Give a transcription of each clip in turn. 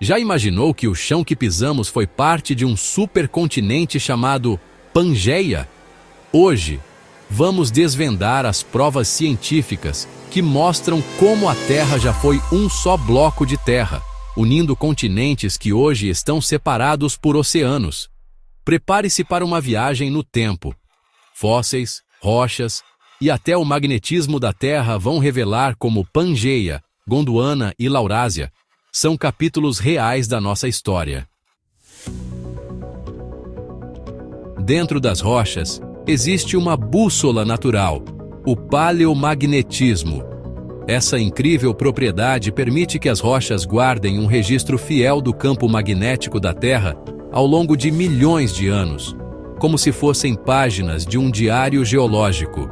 Já imaginou que o chão que pisamos foi parte de um supercontinente chamado Pangeia? Hoje, vamos desvendar as provas científicas que mostram como a Terra já foi um só bloco de terra, unindo continentes que hoje estão separados por oceanos. Prepare-se para uma viagem no tempo. Fósseis, rochas e até o magnetismo da Terra vão revelar como Pangeia, Gondwana e Laurásia são capítulos reais da nossa história. Dentro das rochas, existe uma bússola natural, o paleomagnetismo. Essa incrível propriedade permite que as rochas guardem um registro fiel do campo magnético da Terra ao longo de milhões de anos, como se fossem páginas de um diário geológico.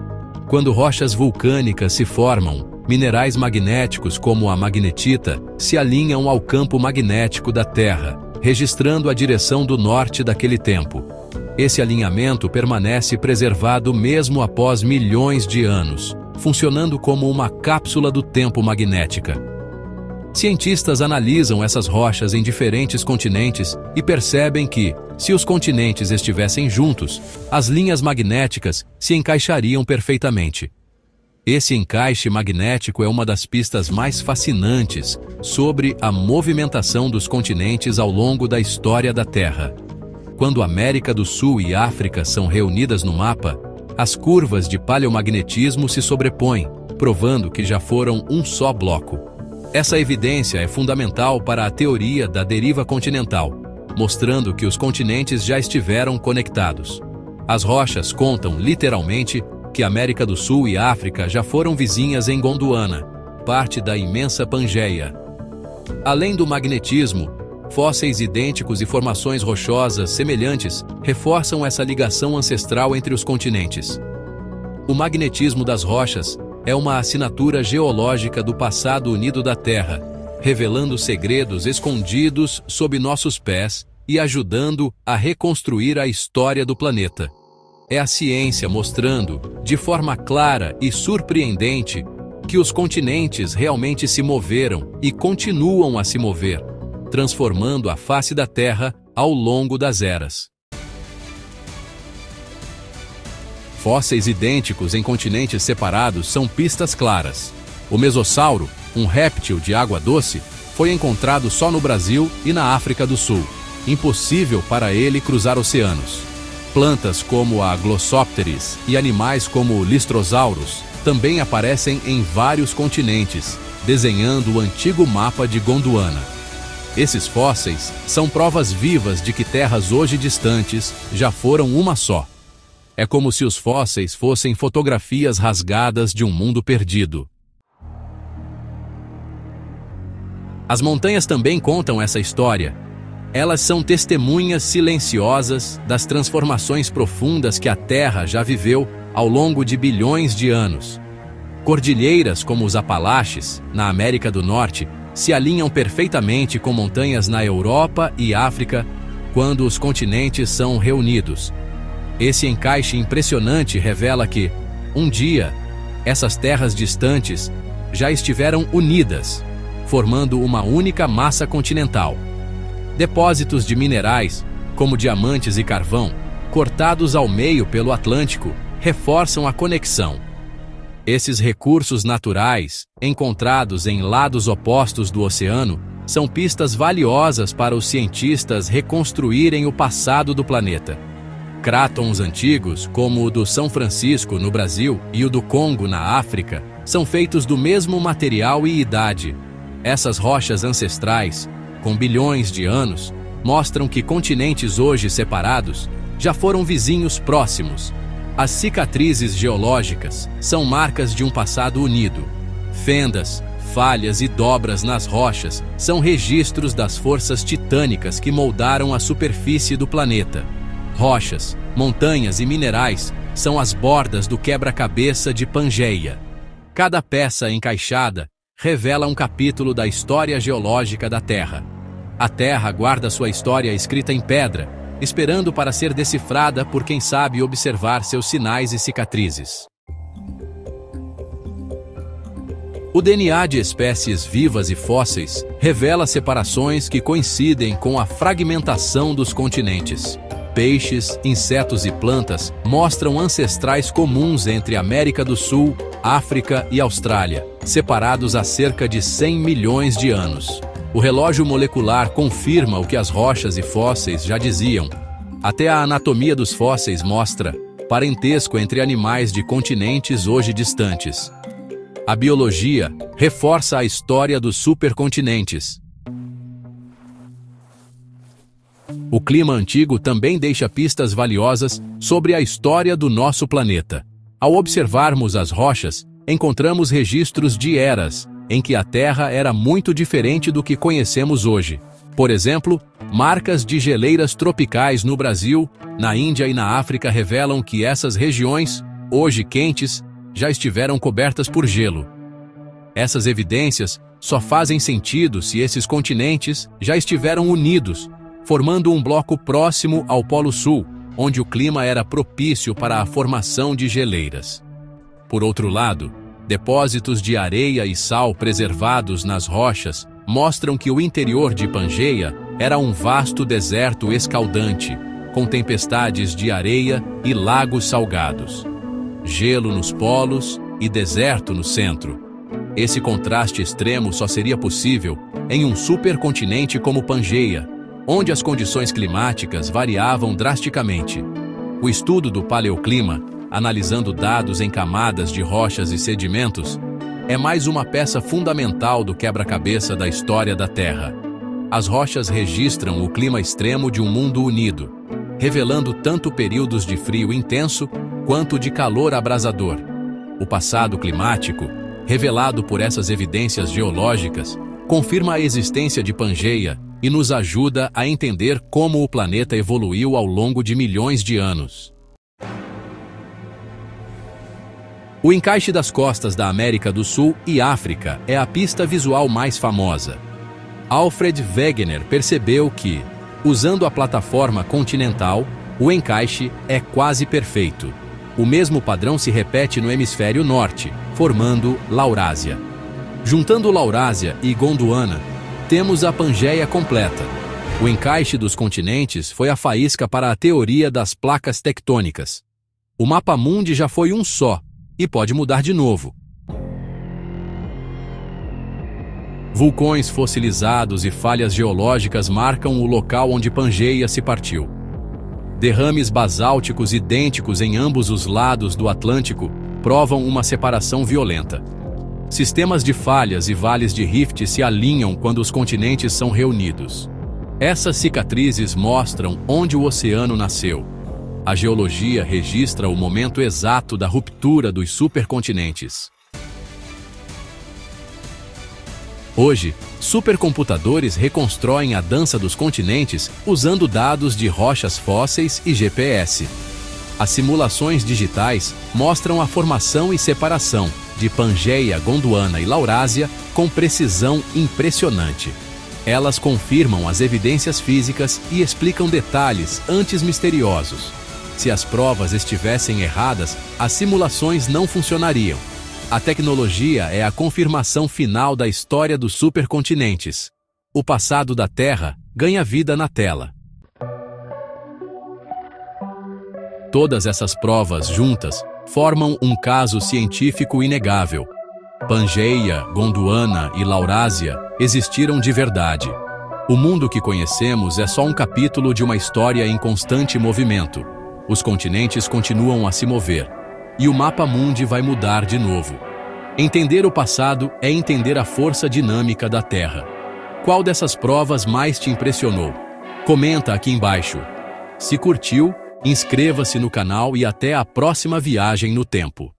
Quando rochas vulcânicas se formam, minerais magnéticos como a magnetita se alinham ao campo magnético da Terra, registrando a direção do norte daquele tempo. Esse alinhamento permanece preservado mesmo após milhões de anos, funcionando como uma cápsula do tempo magnética. Cientistas analisam essas rochas em diferentes continentes e percebem que, se os continentes estivessem juntos, as linhas magnéticas se encaixariam perfeitamente. Esse encaixe magnético é uma das pistas mais fascinantes sobre a movimentação dos continentes ao longo da história da Terra. Quando América do Sul e África são reunidas no mapa, as curvas de paleomagnetismo se sobrepõem, provando que já foram um só bloco. Essa evidência é fundamental para a teoria da deriva continental, mostrando que os continentes já estiveram conectados. As rochas contam, literalmente, que América do Sul e África já foram vizinhas em Gondwana, parte da imensa Pangeia. Além do magnetismo, fósseis idênticos e formações rochosas semelhantes reforçam essa ligação ancestral entre os continentes. O magnetismo das rochas é uma assinatura geológica do passado unido da Terra, revelando segredos escondidos sob nossos pés e ajudando a reconstruir a história do planeta. É a ciência mostrando, de forma clara e surpreendente, que os continentes realmente se moveram e continuam a se mover, transformando a face da Terra ao longo das eras. Fósseis idênticos em continentes separados são pistas claras. O mesossauro, um réptil de água doce, foi encontrado só no Brasil e na África do Sul. Impossível para ele cruzar oceanos. Plantas como a Glossopteris e animais como o Listrosaurus também aparecem em vários continentes, desenhando o antigo mapa de Gondwana. Esses fósseis são provas vivas de que terras hoje distantes já foram uma só. É como se os fósseis fossem fotografias rasgadas de um mundo perdido. As montanhas também contam essa história. Elas são testemunhas silenciosas das transformações profundas que a Terra já viveu ao longo de bilhões de anos. Cordilheiras como os Apalaches, na América do Norte, se alinham perfeitamente com montanhas na Europa e África quando os continentes são reunidos. Esse encaixe impressionante revela que, um dia, essas terras distantes já estiveram unidas, formando uma única massa continental. Depósitos de minerais, como diamantes e carvão, cortados ao meio pelo Atlântico, reforçam a conexão. Esses recursos naturais, encontrados em lados opostos do oceano, são pistas valiosas para os cientistas reconstruírem o passado do planeta. Crátons antigos, como o do São Francisco, no Brasil, e o do Congo, na África, são feitos do mesmo material e idade. Essas rochas ancestrais, com bilhões de anos, mostram que continentes hoje separados já foram vizinhos próximos. As cicatrizes geológicas são marcas de um passado unido. Fendas, falhas e dobras nas rochas são registros das forças titânicas que moldaram a superfície do planeta. Rochas, montanhas e minerais são as bordas do quebra-cabeça de Pangeia. Cada peça encaixada revela um capítulo da história geológica da Terra. A Terra guarda sua história escrita em pedra, esperando para ser decifrada por quem sabe observar seus sinais e cicatrizes. O DNA de espécies vivas e fósseis revela separações que coincidem com a fragmentação dos continentes. Peixes, insetos e plantas mostram ancestrais comuns entre América do Sul, África e Austrália, separados há cerca de 100 milhões de anos. O relógio molecular confirma o que as rochas e fósseis já diziam. Até a anatomia dos fósseis mostra parentesco entre animais de continentes hoje distantes. A biologia reforça a história dos supercontinentes. O clima antigo também deixa pistas valiosas sobre a história do nosso planeta. Ao observarmos as rochas, encontramos registros de eras em que a Terra era muito diferente do que conhecemos hoje. Por exemplo, marcas de geleiras tropicais no Brasil, na Índia e na África revelam que essas regiões, hoje quentes, já estiveram cobertas por gelo. Essas evidências só fazem sentido se esses continentes já estiveram unidos, formando um bloco próximo ao Polo Sul, onde o clima era propício para a formação de geleiras. Por outro lado, depósitos de areia e sal preservados nas rochas mostram que o interior de Pangeia era um vasto deserto escaldante, com tempestades de areia e lagos salgados. Gelo nos polos e deserto no centro. Esse contraste extremo só seria possível em um supercontinente como Pangeia, onde as condições climáticas variavam drasticamente. O estudo do paleoclima, analisando dados em camadas de rochas e sedimentos, é mais uma peça fundamental do quebra-cabeça da história da Terra. As rochas registram o clima extremo de um mundo unido, revelando tanto períodos de frio intenso quanto de calor abrasador. O passado climático, revelado por essas evidências geológicas, confirma a existência de Pangeia e nos ajuda a entender como o planeta evoluiu ao longo de milhões de anos. O encaixe das costas da América do Sul e África é a pista visual mais famosa. Alfred Wegener percebeu que, usando a plataforma continental, o encaixe é quase perfeito. O mesmo padrão se repete no hemisfério norte, formando Laurásia. Juntando Laurásia e Gondwana, temos a Pangeia completa. O encaixe dos continentes foi a faísca para a teoria das placas tectônicas. O mapa mundi já foi um só, e pode mudar de novo. Vulcões fossilizados e falhas geológicas marcam o local onde Pangeia se partiu. Derrames basálticos idênticos em ambos os lados do Atlântico provam uma separação violenta. Sistemas de falhas e vales de rift se alinham quando os continentes são reunidos. Essas cicatrizes mostram onde o oceano nasceu. A geologia registra o momento exato da ruptura dos supercontinentes. Hoje, supercomputadores reconstroem a dança dos continentes usando dados de rochas fósseis e GPS. As simulações digitais mostram a formação e separação de Pangeia, Gondwana e Laurásia com precisão impressionante. Elas confirmam as evidências físicas e explicam detalhes antes misteriosos. Se as provas estivessem erradas, as simulações não funcionariam. A tecnologia é a confirmação final da história dos supercontinentes. O passado da Terra ganha vida na tela. Todas essas provas juntas formam um caso científico inegável. Pangeia, Gondwana e Laurásia existiram de verdade. O mundo que conhecemos é só um capítulo de uma história em constante movimento. Os continentes continuam a se mover, e o mapa mundi vai mudar de novo. Entender o passado é entender a força dinâmica da Terra. Qual dessas provas mais te impressionou? Comenta aqui embaixo. Se curtiu, inscreva-se no canal e até a próxima viagem no tempo.